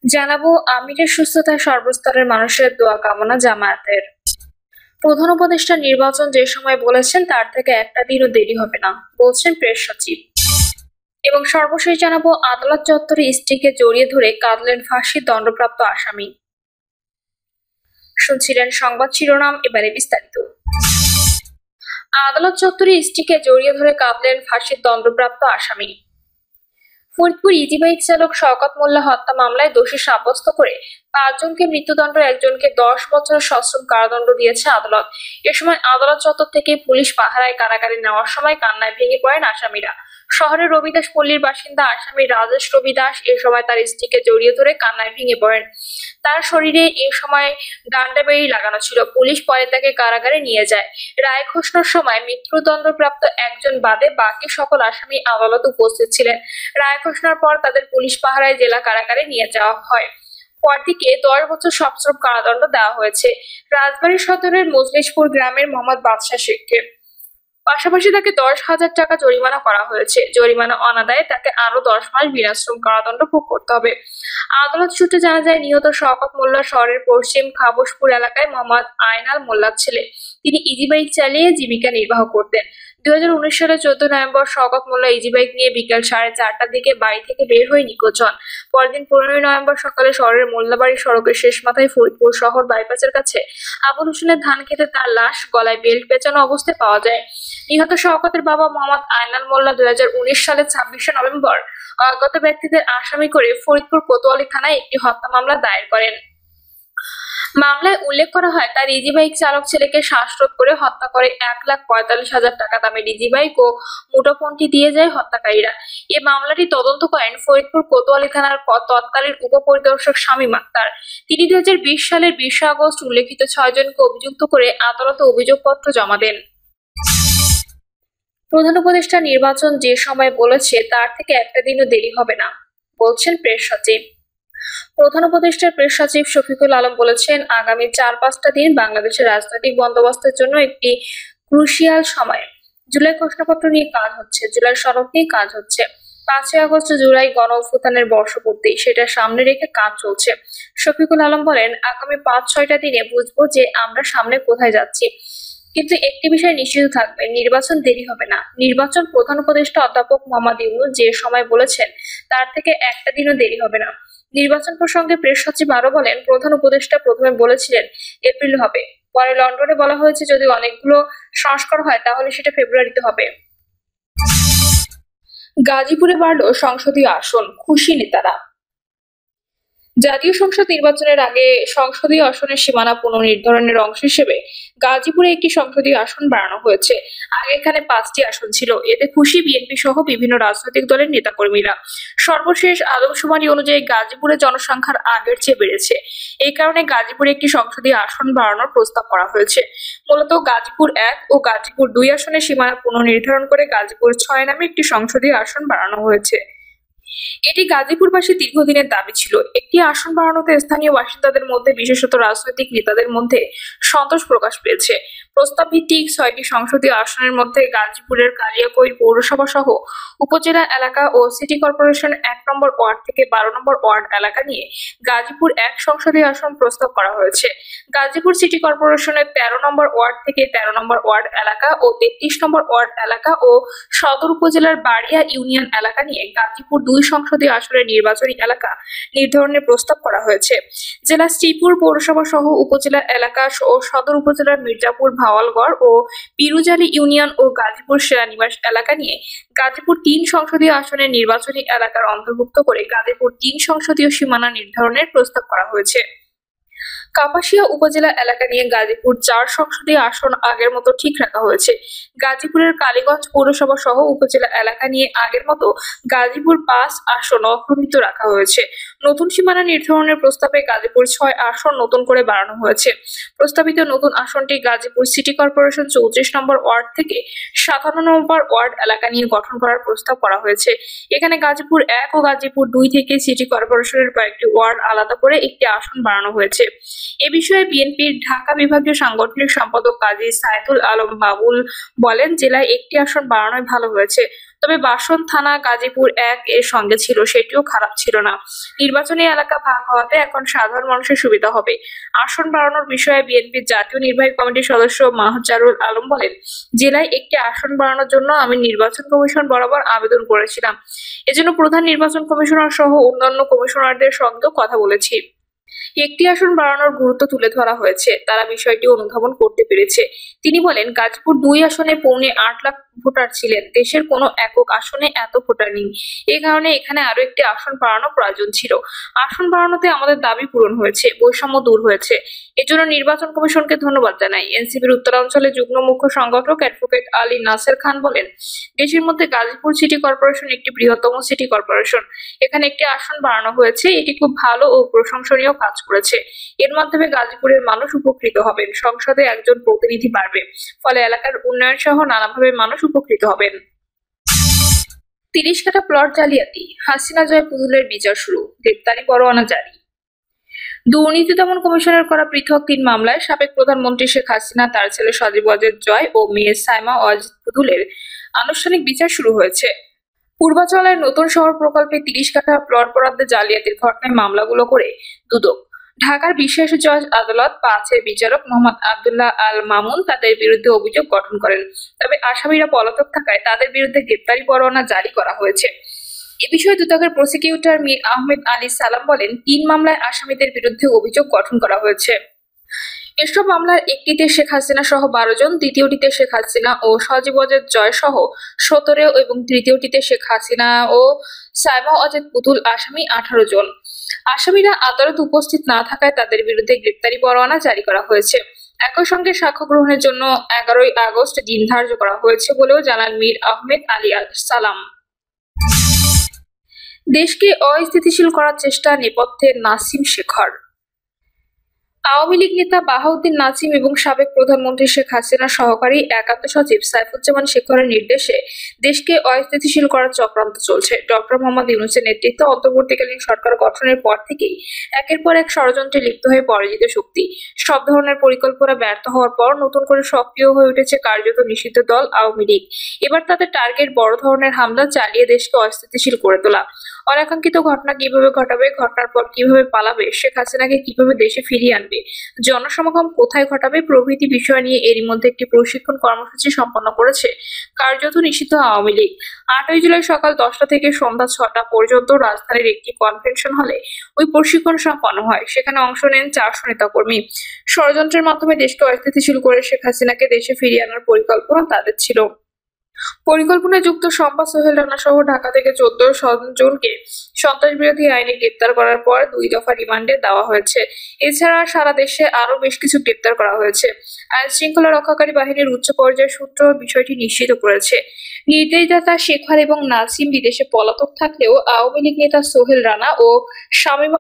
জানাবো আমিরের সুস্থতায় সর্বস্তরের মানুষের দোয়া কামনা জামায়াতের। প্রধান উপদেষ্টা নির্বাচন যে সময় বলেছেন তার থেকে একটা দিনও দেরি হবে না, বলছেন প্রেস সচিব। এবং সর্বশেষ জানাবো আদালত চত্বরে স্ত্রীকে জড়িয়ে ধরে কাঁদলেন ফাঁসির দণ্ডপ্রাপ্ত আসামি। শুনছিলেন সংবাদ শিরোনাম, এবারে বিস্তারিত। আদালত চত্বরে স্ত্রীকে জড়িয়ে ধরে কাঁদলেন ফাঁসির দণ্ডপ্রাপ্ত আসামি। ফরিদপুর ইজি বাইক চালক শওকত মোল্লা হত্যা মামলায় দোষী সাব্যস্ত করে 5 জনকে মৃত্যুদণ্ড, একজনকে 10 বছরের সশ্রম কারাদণ্ড দিয়েছে আদালত। এ সময় আদালত চত্বর থেকে পুলিশ পাহারায় কারাগারে নেওয়ার সময় কান্নায় ভেঙে পড়েন আসামিরা। শহরের রবিদাস পল্লীর বাসিন্দা আসামি রাজেশ রবি দাস এ সময় তার স্ত্রীকে জড়িয়ে ধরে কান্নায় ভেঙে পড়েন। তার শরীরে এ সময় ডান্ডা বেড়ি লাগানো ছিল। পুলিশ পরে তাকে কারাগারে নিয়ে যায়। রায় ঘোষণার সময় মৃত্যুদণ্ডপ্রাপ্ত একজন বাদে বাকি সকল আসামি আদালতে উপস্থিত ছিলেন। রায় ঘোষণার পর তাদের পুলিশ পাহারায় জেলা কারাগারে নিয়ে যাওয়া হয়। পরদিকে 10 বছর সশ্রম কারাদণ্ড দেওয়া হয়েছে রাজবাড়ী সদরের মজলিশপুর গ্রামের মোহাম্মদ বাদশা শেখকে। পাশাপাশি তাকে 10,000 টাকা জরিমানা করা হয়েছে। জরিমানা অনাদায়ে তাকে আরো 10 মাস বিনাশ্রম কারাদণ্ড ভোগ করতে হবে। আদালত সূত্রে জানা যায়, নিহত শওকত মোল্লা শহরের পশ্চিম খাবসপুর এলাকায় মোহাম্মদ আয়নাল মোল্লার ছেলে। তিনি ইজি বাইক চালিয়ে জীবিকা নির্বাহ করতেন। 2019 সালের 14 নভেম্বর শওকত মোল্লা ইজি বাইক নিয়ে বিকেল 4:30টার দিকে বাড়ি থেকে বের হয়ে নিখোঁজ হন। পরদিন 15 নভেম্বর সকালে শহরের মোল্লাবাড়ি সড়কের শেষ মাথায় ফরিদপুর শহর বাইপাসের কাছে আবুল হোসেনের ধান খেতে তার লাশ গলায় বেল্ট পেঁচানো অবস্থায় পাওয়া যায়। নিহত শওকতের বাবা মোহাম্মদ আয়নাল মোল্লা 2019 সালের 26 নভেম্বর অজ্ঞাত ব্যক্তিদের আসামি করে ফরিদপুর কোতোয়ালি থানায় একটি হত্যা মামলা দায়ের করেন। মামলায় উল্লেখ করা হয়, তার ইজি বাইক চালক ছেলেকে শ্বাসরোধ করে হত্যা করে 1,45,000 টাকা দামের ইজি বাইক ও মুঠোফোনটি দিয়ে যায় হত্যাকারীরা। এ মামলাটি তদন্ত করেন ফরিদপুর কোতোয়ালি থানার তৎকালীন উপপরিদর্শক শামীম আক্তার। তিনি 2020 সালের 20 আগস্ট উল্লেখিত 6 জনকে অভিযুক্ত করে আদালতে অভিযোগপত্র জমা দেন। প্রধান উপদেষ্টা নির্বাচন যে সময় বলেছে তার থেকে একটা দিনও দেরি হবে না, বলছেন প্রেস সচিব। প্রধান উপদেষ্টার প্রেস সচিব শফিকুল আলম বলেছেন, আগামী 4-5টা দিন বাংলাদেশের রাজনৈতিক বন্দোবস্তের জন্য একটি ক্রুশিয়াল সময়। জুলাই ঘোষণাপত্র নিয়ে কাজ হচ্ছে, জুলাই সনদ নিয়ে কাজ হচ্ছে। 5ই আগস্ট জুলাই গণ অভ্যুত্থানের বর্ষপূর্তি, সেটা সামনে রেখে কাজ চলছে। শফিকুল আলম বলেন, আগামী 5-6টা দিনে বুঝবো যে আমরা সামনে কোথায় যাচ্ছি। কিন্তু একটি বিষয় নিশ্চিত থাকবে, নির্বাচন দেরি হবে না। নির্বাচন প্রধান উপদেষ্টা অধ্যাপক মোহাম্মদ ইউনূস যে সময় বলেছেন তার থেকে একটা দিনও দেরি হবে না। নির্বাচন প্রসঙ্গে প্রেস সচিব আরো বলেন, প্রধান উপদেষ্টা প্রথমে বলেছিলেন এপ্রিল হবে, পরে লন্ডনে বলা হয়েছে যদি অনেকগুলো সংস্কার হয় তাহলে সেটা ফেব্রুয়ারিতে হবে। গাজীপুরে বাড়ল সংসদীয় আসন, খুশি নেতারা। জাতীয় সংসদ নির্বাচনের আগে সংসদীয় আসনের সীমানা পুনর্নির্ধারণের অংশ হিসেবে গাজীপুরে একটি সংসদীয় আসন বাড়ানো হয়েছে। আগে এখানে 5টি আসন ছিল। এতে খুশি বিএনপি সহ বিভিন্ন রাজনৈতিক দলের নেতাকর্মীরা। সর্বশেষ আদমশুমারি অনুযায়ী গাজীপুরের জনসংখ্যার আগের চেয়ে বেড়েছে। এই কারণে গাজীপুরে একটি সংসদীয় আসন বাড়ানোর প্রস্তাব করা হয়েছে। মূলত গাজীপুর 1 ও গাজীপুর 2 আসনের সীমানা পুনর্নির্ধারণ করে গাজীপুর 6 নামে একটি সংসদীয় আসন বাড়ানো হয়েছে। এটি গাজীপুরবাসীর দীর্ঘদিনের দাবি ছিল। একটি আসন বাড়ানোতে স্থানীয় বাসিন্দাদের মধ্যে, বিশেষত রাজনৈতিক নেতাদের মধ্যে সন্তোষ প্রকাশ পেয়েছে। প্রস্তাব ভিত্তিক 6টি সংসদীয় আসনের মধ্যে গাজীপুরের কালিয়াকৈর পৌরসভা সহ উপজেলা এলাকা ও সিটি কর্পোরেশন 1 নম্বর ওয়ার্ড থেকে 12 নম্বর ওয়ার্ড এলাকা নিয়ে গাজীপুর 1 সংসদীয় আসন প্রস্তাব করা হয়েছে। গাজীপুর সিটি কর্পোরেশনের 13 নম্বর ওয়ার্ড থেকে 13 নম্বর ওয়ার্ড এলাকা ও 33 নম্বর ওয়ার্ড এলাকা ও সদর উপজেলার বাড়িয়া ইউনিয়ন এলাকা নিয়ে গাজীপুর 2 সংসদীয় আসনের নির্বাচনী এলাকা নির্ধারণের প্রস্তাব করা হয়েছে। জেলা শ্রীপুর পৌরসভা সহ উপজেলা এলাকা ও সদর উপজেলার মির্জাপুর, ভাওয়ালগড় ও পিরুজালি ইউনিয়ন ও গাজীপুর সেনানিবাস এলাকা নিয়ে গাজীপুর 3 সংসদীয় আসনের নির্বাচনী এলাকার অন্তর্ভুক্ত করে গাজীপুর 3 সংসদীয় সীমানা নির্ধারণের প্রস্তাব করা হয়েছে। কাপাসিয়া উপজেলা এলাকা নিয়ে গাজীপুর 4 সংসদীয় আসন আগের মতো ঠিক রাখা হয়েছে। গাজীপুরের কালীগঞ্জ পৌরসভা সহ উপজেলা এলাকা নিয়ে আগের মতো গাজীপুর 5 আসন অখণ্ডিত রাখা হয়েছে। নতুন সীমানা নির্ধারণের প্রস্তাবে গাজীপুর 6 আসন নতুন করে বাড়ানো হয়েছে। প্রস্তাবিত নতুন আসনটি গাজীপুর সিটি কর্পোরেশন 34 নম্বর ওয়ার্ড থেকে 57 নম্বর ওয়ার্ড এলাকা নিয়ে গঠন করার প্রস্তাব করা হয়েছে। এখানে গাজীপুর 1 ও গাজীপুর 2 থেকে সিটি কর্পোরেশনের কয়েকটি ওয়ার্ড আলাদা করে একটি আসন বাড়ানো হয়েছে। এ বিষয়ে বিএনপির ঢাকা বিভাগীয় সাংগঠনিক সম্পাদক কাজী সাইদুল আলম বাবুল বলেন, জেলায় একটি আসন বাড়ানোই ভালো হয়েছে, তবে বাসন থানা গাজীপুর ১ এর সঙ্গে ছিল, সেটিও খারাপ ছিল না। নির্বাচনী এলাকা ভাগ হওয়াতে এখন সাধারণ মানুষের সুবিধা হবে। আসন বাড়ানোর বিষয়ে বিএনপির জাতীয় নির্বাহী কমিটির সদস্য মাহজারুল আলম বলেন, জেলায় একটি আসন বাড়ানোর জন্য আমি নির্বাচন কমিশন বরাবর আবেদন করেছিলাম। এজন্য প্রধান নির্বাচন কমিশনার সহ অন্যান্য কমিশনারদের সঙ্গেও কথা বলেছি। একটি আসন বাড়ানোর গুরুত্ব তুলে ধরা হয়েছে, তারা বিষয়টি অনুধাবন করতে পেরেছে। তিনি বলেন, গাজীপুর ২ আসনে ৮.৫ লাখ ভোটার ছিলেন, দেশের কোনো একক আসনে এত ভোটার নেই। এই কারণে এখানে আরো একটি আসন বাড়ানো প্রয়োজন ছিল। আসন বাড়ানোতে আমাদের দাবি পূরণ হয়েছে, বৈষম্য দূর হয়েছে। এজন্য নির্বাচন কমিশনকে ধন্যবাদ জানাই। এনসিপির উত্তরাঞ্চলের যুগ্ম মুখ্য সংগঠক অ্যাডভোকেট আলী নাসের খান বলেন, দেশের মধ্যে গাজীপুর সিটি কর্পোরেশন একটি বৃহত্তম সিটি কর্পোরেশন। এখানে একটি আসন বাড়ানো হয়েছে, এটি খুব ভালো ও প্রশংসনীয় কাজ করেছে। এর মাধ্যমে গাজীপুরের মানুষ উপকৃত হবেন, সংসদে একজন প্রতিনিধি বাড়বে, ফলে এলাকার উন্নয়ন সহ নানাভাবে মানুষ উপকৃত হবেন। ৩০ কাঠা প্লট জালিয়াতি, হাসিনা জয় পুতুলের বিচার শুরু, গ্রেপ্তারি পরোয়ানা জারি। দুর্নীতি দমন কমিশনের করা পৃথক ৩ মামলায় সাবেক প্রধানমন্ত্রী শেখ হাসিনা, তার ছেলে সজীব ওয়াজেদ জয় ও মেয়ে সাইমা ওয়াজেদ পুতুলের আনুষ্ঠানিক বিচার শুরু হয়েছে। পূর্বাচলের নতুন শহর প্রকল্পে ৩০ কাঠা প্লট বরাদ্দে জালিয়াতির ঘটনায় মামলাগুলো করে দুদক। ঢাকার বিশেষ জজ আদালত ৫-এর বিচারক মোহাম্মদ আব্দুল্লাহ আল মামুন তাদের বিরুদ্ধে অভিযোগ গঠন করেন। তবে আসামিরা পলাতক থাকায় তাদের বিরুদ্ধে গ্রেপ্তারি পরোয়ানা জারি করা হয়েছে। এ বিষয়ে দুদকের প্রসিকিউটর মীর আহমেদ আলী সালাম বলেন, ৩ মামলায় আসামিদের বিরুদ্ধে অভিযোগ গঠন করা হয়েছে। এসব মামলার একটিতে শেখ হাসিনা সহ ১২ জন, দ্বিতীয়টিতে শেখ হাসিনা ও সজীব ওয়াজেদ জয় সহ ১৭ এবং তৃতীয়টিতে শেখ হাসিনা ও সাইমা ওয়াজেদ পুতুল আসামি ১৮ জন। আসামিরা আদালত উপস্থিত না থাকায় তাদের বিরুদ্ধে গ্রেপ্তারি পরোয়ানা জারি করা হয়েছে। একই সঙ্গে সাক্ষ্য গ্রহণের জন্য ১১ই আগস্ট দিন ধার্য করা হয়েছে বলেও জানান মীর আহমেদ আলী সালাম। দেশকে অস্থিতিশীল করার চেষ্টা, নেপথ্যে নাসিম শেখর। আওয়ামী লীগ নেতা বাহাউদ্দিন নাসিম এবং সাবেক প্রধানমন্ত্রী শেখ হাসিনার সহকারী একান্ত সচিব সাইফুজ্জামান শেখরের নির্দেশে দেশকে অস্থিতিশীল করার চক্রান্ত চলছে। ডক্টর মোহাম্মদ ইউনূসের নেতৃত্বে অন্তর্বর্তীকালীন সরকার গঠনের পর থেকেই একের পর এক ষড়যন্ত্রে লিপ্ত হয়ে পরাজিত শক্তি। সব ধরনের পরিকল্পনা ব্যর্থ হওয়ার পর নতুন করে সক্রিয় হয়ে উঠেছে কার্যত নিষিদ্ধ দল আওয়ামী লীগ। এবার তাদের টার্গেট বড় ধরনের হামলা চালিয়ে দেশকে অস্থিতিশীল করে তোলা। অনাকাঙ্ক্ষিত ঘটনা কিভাবে ঘটাবে, ঘটনার পর কিভাবে পালাবে, শেখ হাসিনাকে কিভাবে দেশে ফিরিয়ে আনবে, জনসমাগম কোথায় ঘটাবে প্রভৃতি বিষয় নিয়ে এরই মধ্যে একটি প্রশিক্ষণ কর্মসূচি সম্পন্ন করেছে কার্যত নিষিদ্ধ আওয়ামী লীগ। ৮ই জুলাই সকাল ১০টা থেকে সন্ধ্যা ৬টা পর্যন্ত রাজধানীর একটি কনভেনশন হলে ওই প্রশিক্ষণ সম্পন্ন হয়। সেখানে অংশ নেন ৪০০ নেতাকর্মী। ষড়যন্ত্রের মাধ্যমে দেশকে অস্থিতিশীল করে শেখ হাসিনাকে দেশে ফিরিয়ে আনার পরিকল্পনা তাদের ছিল। পরিকল্পনায় যুক্ত শম্পা, সোহেল রানা সহ ঢাকা থেকে ১৪ জনকে সন্ত্রাস বিরোধী আইনে গ্রেপ্তার করার পর ২ দফা রিমান্ডে দেওয়া হয়েছে। এছাড়া সারা দেশে আরো বেশ কিছু গ্রেপ্তার করা হয়েছে। আইন শৃঙ্খলা রক্ষাকারী বাহিনীর উচ্চ পর্যায়ের সূত্র বিষয়টি নিশ্চিত করেছে। নির্দেশদাতা শেখর এবং নাসিম বিদেশে পলাতক থাকলেও আওয়ামী লীগ নেতা সোহেল রানা ও শামীম